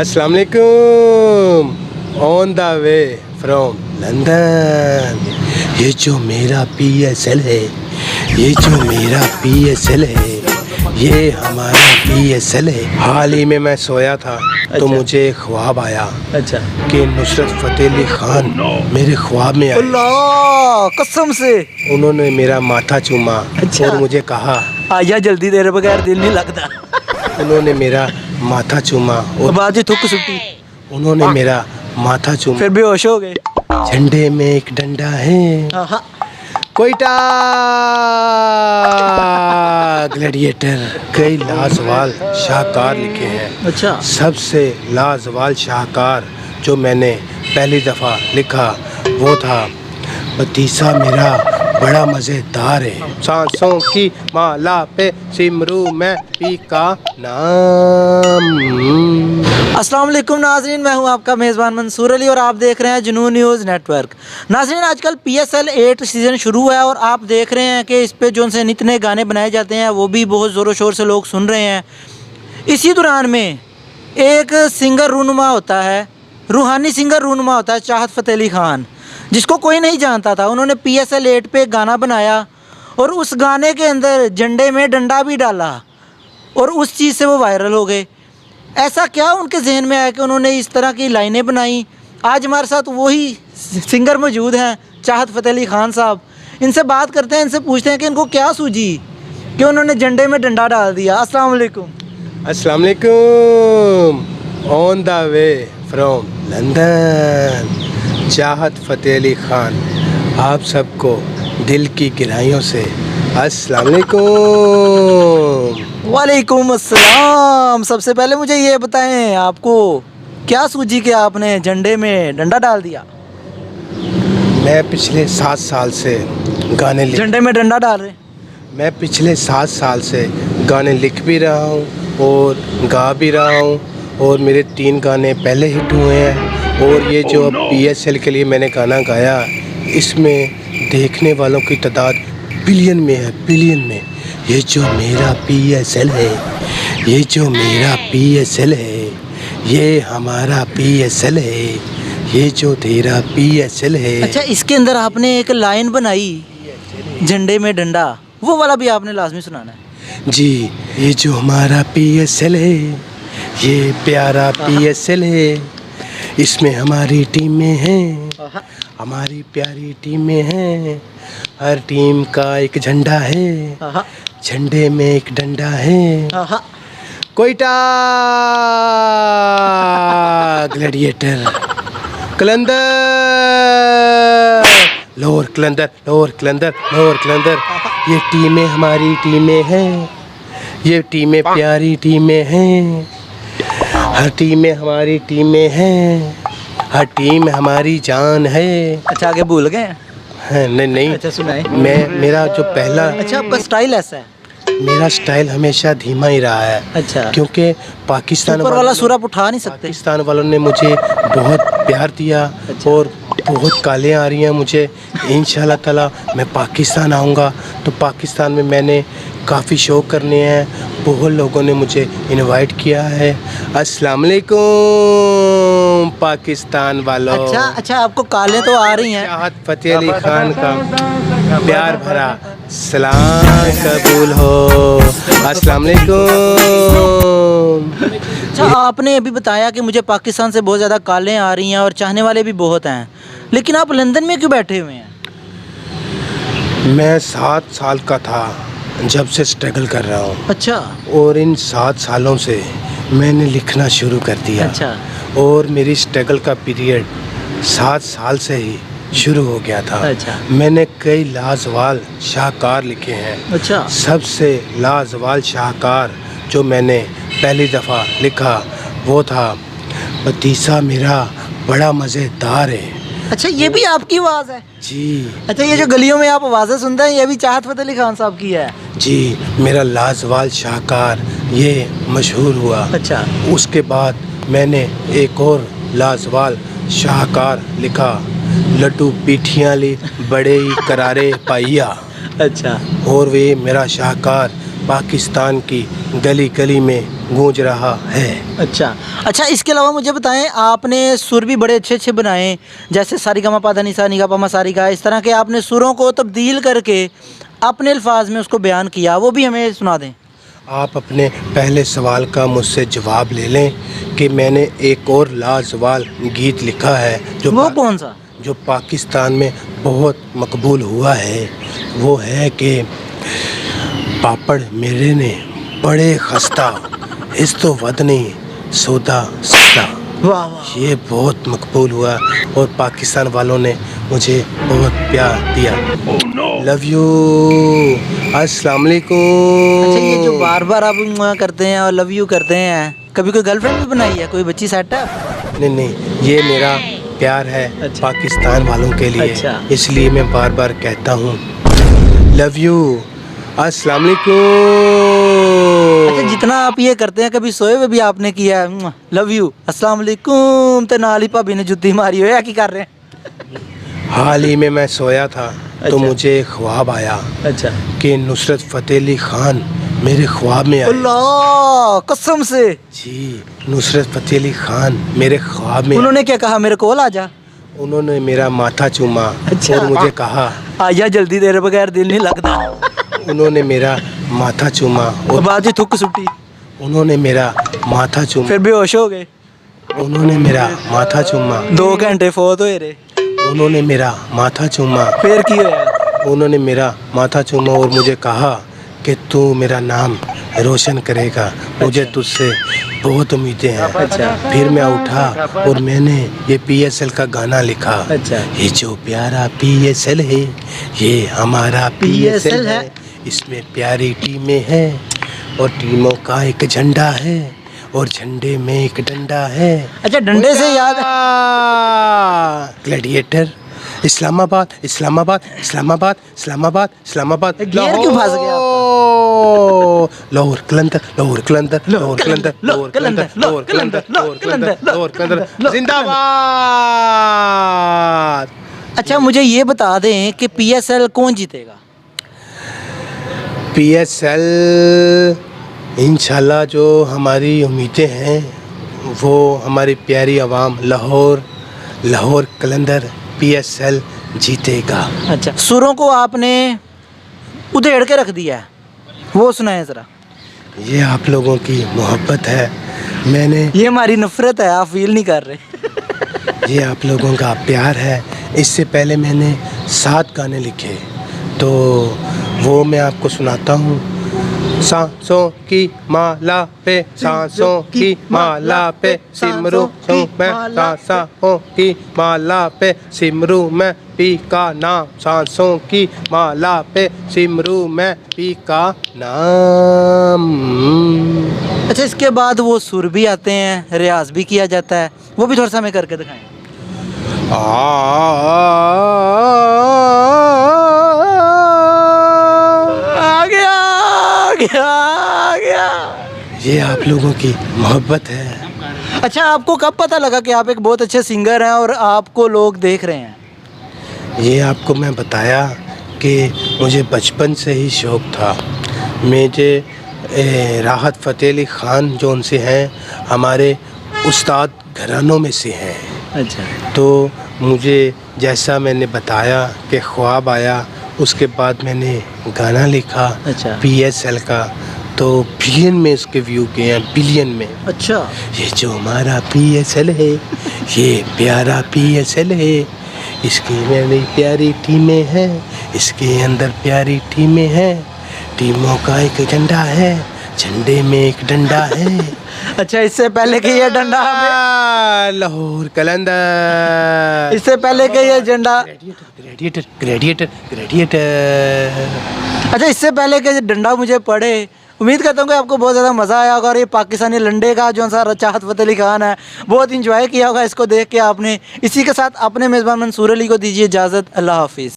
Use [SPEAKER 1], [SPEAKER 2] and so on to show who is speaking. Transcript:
[SPEAKER 1] अस्सलाम वालेकुम। On the way from London. ये जो मेरा PSL है, ये जो मेरा PSL है, ये हमारा PSL है। हाल ही में मैं सोया था तो मुझे एक ख्वाब आया कि नुसरत फ़तेह अली खान मेरे ख्वाब में आए।
[SPEAKER 2] अल्लाह कसम से
[SPEAKER 1] उन्होंने मेरा माथा चूमा और मुझे कहा
[SPEAKER 2] आजा जल्दी, तेरे बगैर दिल नहीं लगता।
[SPEAKER 1] उन्होंने मेरा माथा चूमा और
[SPEAKER 2] बाजी थुक सुट्टी,
[SPEAKER 1] उन्होंने मेरा माथा चूमा।
[SPEAKER 2] फिर बेहोश हो गए।
[SPEAKER 1] झंडे में एक डंडा है, कोयटा ग्लैडिएटर। कई लाजवाल शाहकार लिखे हैं।
[SPEAKER 2] अच्छा,
[SPEAKER 1] सबसे लाजवाल शाहकार जो मैंने पहली दफ़ा लिखा वो था भतीसा मेरा बड़ा मज़ेदार है। सांसों की माला पे सिमरू मैं पी का नाम।
[SPEAKER 2] अस्सलाम वालेकुम नाज़रीन, मैं हूं आपका मेज़बान मंसूर अली और आप देख रहे हैं जुनून न्यूज़ नेटवर्क। नाज़रीन, आजकल PSL 8 सीज़न शुरू हुआ है और आप देख रहे हैं कि इस पे जो से नित नए गाने बनाए जाते हैं वो भी बहुत ज़ोरों शोर से लोग सुन रहे हैं। इसी दौरान में एक सिंगर रूनुमा होता है, रूहानी सिंगर रूनुमा होता है चाहत फ़तेह अली खान, जिसको कोई नहीं जानता था। उन्होंने PSL 8 पे गाना बनाया और उस गाने के अंदर झंडे में डंडा भी डाला और उस चीज़ से वो वायरल हो गए। ऐसा क्या उनके जहन में आया कि उन्होंने इस तरह की लाइनें बनाई। आज हमारे साथ वही सिंगर मौजूद हैं, चाहत फ़तेह अली खान साहब। इनसे बात करते हैं, इनसे पूछते हैं कि इनको क्या सूझी कि उन्होंने झंडे में डंडा डाल दिया। अस्सलाम वालेकुम।
[SPEAKER 1] अस्सलाम वालेकुम। On the way from London. चाहत फ़तेह अली खान आप सबको दिल की गहराइयों से अस्सलाम वालेकुम।
[SPEAKER 2] वालेकुम अस्सलाम। सबसे पहले मुझे ये बताएं, आपको क्या सूझी कि आपने झंडे में डंडा डाल दिया?
[SPEAKER 1] मैं पिछले 7 साल से गाने लिख
[SPEAKER 2] झंडे में डंडा डाल रहे?
[SPEAKER 1] मैं पिछले 7 साल से गाने लिख भी रहा हूँ और गा भी रहा हूँ और मेरे 3 गाने पहले हिट हुए हैं। और ये जो PSL के लिए मैंने गाना गाया, इसमें देखने वालों की तादाद बिलियन में है, बिलियन में। ये जो मेरा PSL है, ये जो मेरा PSL है, ये हमारा PSL है, ये जो तेरा PSL है।
[SPEAKER 2] अच्छा, इसके अंदर आपने एक लाइन बनाई झंडे में डंडा, वो वाला भी आपने लाजमी सुनाना है
[SPEAKER 1] जी। ये जो हमारा PSL है, ये प्यारा PSL है, इसमें हमारी टीमें हैं, हमारी प्यारी टीमें हैं। हर टीम का एक झंडा है, झंडे में एक डंडा है। कोयटा ग्लैडिएटर, कलंदर, लाहौर कलंदर, लाहौर कलंदर, लाहौर कलंदर। ये टीमें हमारी टीमें हैं, ये टीमें प्यारी टीमें हैं। हर टीमें हमारी टीमें हैं, हर टीम हमारी जान है।
[SPEAKER 2] अच्छा, आगे भूल गए?
[SPEAKER 1] नहीं।
[SPEAKER 2] अच्छा सुनाए।
[SPEAKER 1] मेरा जो पहला,
[SPEAKER 2] अच्छा, आपका स्टाइल ऐसा है?
[SPEAKER 1] मेरा स्टाइल हमेशा धीमा ही रहा है।
[SPEAKER 2] अच्छा,
[SPEAKER 1] क्योंकि पाकिस्तान
[SPEAKER 2] वाला सुर आप उठा नहीं सकते।
[SPEAKER 1] पाकिस्तान वालों ने मुझे बहुत प्यार दिया। अच्छा। और बहुत कालें आ रही हैं मुझे। इंशाल्लाह ताला मैं पाकिस्तान आऊँगा तो पाकिस्तान में मैंने काफ़ी शो करने हैं। बहुत लोगों ने मुझे इनवाइट किया है। अस्सलाम वालेकुम पाकिस्तान वालों।
[SPEAKER 2] अच्छा, आपको कालें तो आ रही हैं।
[SPEAKER 1] चाहत फ़तेह अली खान का प्यार भरा सलाम कबूल हो। अस्सलाम वालेकुम।
[SPEAKER 2] अच्छा, आपने अभी बताया कि मुझे पाकिस्तान से बहुत ज़्यादा कालें आ रही हैं और चाहने वाले भी बहुत हैं, लेकिन आप लंदन में क्यों बैठे हुए हैं?
[SPEAKER 1] मैं 7 साल का था जब से स्ट्रगल कर रहा हूँ।
[SPEAKER 2] अच्छा।
[SPEAKER 1] और इन 7 सालों से मैंने लिखना शुरू कर दिया।
[SPEAKER 2] अच्छा।
[SPEAKER 1] और मेरी स्ट्रगल का पीरियड 7 साल से ही शुरू हो गया था।
[SPEAKER 2] अच्छा।
[SPEAKER 1] मैंने कई लाजवाल शाहकार लिखे हैं।
[SPEAKER 2] अच्छा।
[SPEAKER 1] सबसे लाजवाल शाहकार जो मैंने पहली दफ़ा लिखा वो था भतीसा मेरा बड़ा मज़ेदार है।
[SPEAKER 2] अच्छा, ये भी आपकी आवाज़ है?
[SPEAKER 1] जी।
[SPEAKER 2] अच्छा, ये जो गलियों में आप आवाज़ें सुनते हैं ये भी चाहत फ़तेह अली खान साहब की है?
[SPEAKER 1] जी, मेरा लाजवाल शाहकार ये मशहूर हुआ।
[SPEAKER 2] अच्छा।
[SPEAKER 1] उसके बाद मैंने एक और लाजवाल शाहकार लिखा, लड्डू पीठियाँ ली बड़े ही करारे पाइया।
[SPEAKER 2] अच्छा।
[SPEAKER 1] और वे मेरा शाहकार पाकिस्तान की गली गली में गूंज रहा है।
[SPEAKER 2] अच्छा, इसके अलावा मुझे बताएं, आपने सुर भी बड़े अच्छे अच्छे बनाए, जैसे सारिगामा पाधा निसा निगा पा मा सारिगा, इस तरह के आपने सुरों को तब्दील करके अपने अल्फाज में उसको बयान किया, वो भी हमें सुना दें।
[SPEAKER 1] आप अपने पहले सवाल का मुझसे जवाब ले लें कि मैंने एक और लाजवाब गीत लिखा है
[SPEAKER 2] वो कौन सा?
[SPEAKER 1] जो पाकिस्तान में बहुत मकबूल हुआ है। वो है कि पापड़ मेरे ने बड़े खस्ता इस तो वदनी सौदा सस्ता।
[SPEAKER 2] वाह वाह,
[SPEAKER 1] ये बहुत मकबूल हुआ और पाकिस्तान वालों ने मुझे बहुत प्यार दिया। लव यू, अस्सलाम वालेकुम।
[SPEAKER 2] अच्छा, ये जो बार बार आप मुआ करते हैं और लव यू करते हैं, कभी कोई गर्लफ्रेंड भी बनाई है, कोई बच्ची सेट है?
[SPEAKER 1] नहीं, ये मेरा प्यार है
[SPEAKER 2] अच्छा।
[SPEAKER 1] पाकिस्तान वालों के लिए।
[SPEAKER 2] अच्छा।
[SPEAKER 1] इसलिए मैं बार बार कहता हूँ लव यू, अस्सलाम वालेकुम।
[SPEAKER 2] अच्छा, जितना आप ये करते हैं, कभी सोए हुए भी आपने किया है लव यू अस्सलाम वालेकुम ते नाल ही भाभी ने जुत्ती मारी हो, या की कर रहे हैं?
[SPEAKER 1] हाल ही में मैं सोया था तो
[SPEAKER 2] अच्छा।
[SPEAKER 1] मुझे ख्वाब आया
[SPEAKER 2] अच्छा,
[SPEAKER 1] कि नुसरत फ़तेह अली खान मेरे ख्वाब में आए।
[SPEAKER 2] अल्लाह कसम से,
[SPEAKER 1] जी, नुसरत फ़तेह अली खान मेरे ख्वाब में
[SPEAKER 2] उन्होंने क्या कहा? मेरे कोल आ जा।
[SPEAKER 1] उन्होंने मेरा माथा चूमा
[SPEAKER 2] अच्छा।
[SPEAKER 1] और मुझे कहा
[SPEAKER 2] आजा जल्दी, तेरे बगैर दिल नहीं लगता।
[SPEAKER 1] उन्होंने मेरा माथा चूमा और
[SPEAKER 2] बाद ही थुक सुट्टी,
[SPEAKER 1] उन्होंने मेरा माथा चूमा
[SPEAKER 2] फिर बेहोश हो गए।
[SPEAKER 1] उन्होंने मेरा माथा चूमा
[SPEAKER 2] 2 घंटे फोत होए रे,
[SPEAKER 1] उन्होंने मेरा माथा चूमा
[SPEAKER 2] फिर की होया?
[SPEAKER 1] उन्होंने मेरा माथा चूमा और मुझे कहा कि तू मेरा नाम रोशन करेगा, मुझे तुझसे बहुत उम्मीदें हैं।
[SPEAKER 2] अच्छा।
[SPEAKER 1] फिर मैं उठा और मैंने ये PSL का गाना लिखा।
[SPEAKER 2] अच्छा।
[SPEAKER 1] ये जो प्यारा PSL है ये हमारा PSL है, इसमें प्यारी टीमें हैं और टीमों का एक झंडा है और झंडे में एक डंडा है।
[SPEAKER 2] अच्छा, डंडे से याद,
[SPEAKER 1] ग्लैडिएटर, इस्लामाबाद इस्लामाबाद इस्लामाबाद इस्लामाबाद इस्लामाबाद,
[SPEAKER 2] गियर क्यों फंस गया आपका?
[SPEAKER 1] लाहौर कलंदर लाहौर कलंदर लाहौर कलंदर लाहौर कलंदर लाहौर कलंदर लाहौर कलंदर लाहौर कलंदर जिंदाबाद।
[SPEAKER 2] अच्छा, मुझे ये बता दें कि PSL कौन जीतेगा?
[SPEAKER 1] PSL इंशाल्लाह जो हमारी उम्मीदें हैं वो हमारी प्यारी आवाम लाहौर कलंदर PSL जीतेगा।
[SPEAKER 2] अच्छा, सुरों को आपने उधेड़ के रख दिया है, वो सुनाए ज़रा।
[SPEAKER 1] ये आप लोगों की मोहब्बत है, मैंने
[SPEAKER 2] ये हमारी नफरत है, आप फील नहीं कर रहे।
[SPEAKER 1] ये आप लोगों का प्यार है। इससे पहले मैंने 7 गाने लिखे तो वो मैं आपको सुनाता हूँ। सांसों की माला पे सांसों की माला पे सिमरू हूँ मैं, सांसों की माला पे सिमरू मैं पी का नाम, सांसों की माला पे सिमरू मैं पी का नाम।
[SPEAKER 2] अच्छा, इसके बाद वो सुर भी आते हैं, रियाज भी किया जाता है, वो भी थोड़ा सा हमें करके दिखाएं। आ गया।
[SPEAKER 1] ये आप लोगों की मोहब्बत है।
[SPEAKER 2] अच्छा, आपको कब पता लगा कि आप एक बहुत अच्छे सिंगर हैं और आपको लोग देख रहे हैं?
[SPEAKER 1] ये आपको मैं बताया कि मुझे बचपन से ही शौक़ था। मुझे राहत फ़तेह अली ख़ान जो उनसे हैं, हमारे उस्ताद घरानों में से हैं।
[SPEAKER 2] अच्छा।
[SPEAKER 1] तो मुझे जैसा मैंने बताया कि ख्वाब आया, उसके बाद मैंने गाना लिखा।
[SPEAKER 2] अच्छा।
[SPEAKER 1] PSL का, तो बिलियन में इसके व्यू गए हैं, बिलियन में।
[SPEAKER 2] अच्छा,
[SPEAKER 1] ये जो हमारा PSL है ये प्यारा PSL है, इसकी मेरी प्यारी टीमें हैं, इसके अंदर प्यारी टीमें हैं, टीमों का एक झंडा है, झंडे में एक डंडा है।
[SPEAKER 2] अच्छा, इससे पहले कि ये डंडा हमें,
[SPEAKER 1] लाहौर कलंदर,
[SPEAKER 2] इससे पहले कि ये झंडा,
[SPEAKER 1] ग्रेडिएटर ग्रेडिएटर ग्रेडिएटर।
[SPEAKER 2] अच्छा, इससे पहले कि ये डंडा मुझे पड़े, उम्मीद करता हूँ कि आपको बहुत ज़्यादा मज़ा आया होगा और ये पाकिस्तानी लंडे का जो सा चाहत फ़तेह अली खान है बहुत इंजॉय किया होगा इसको देख के आपने। इसी के साथ अपने मेज़बान मंसूर अली को दीजिए इजाज़त। अल्लाह हाफिज़।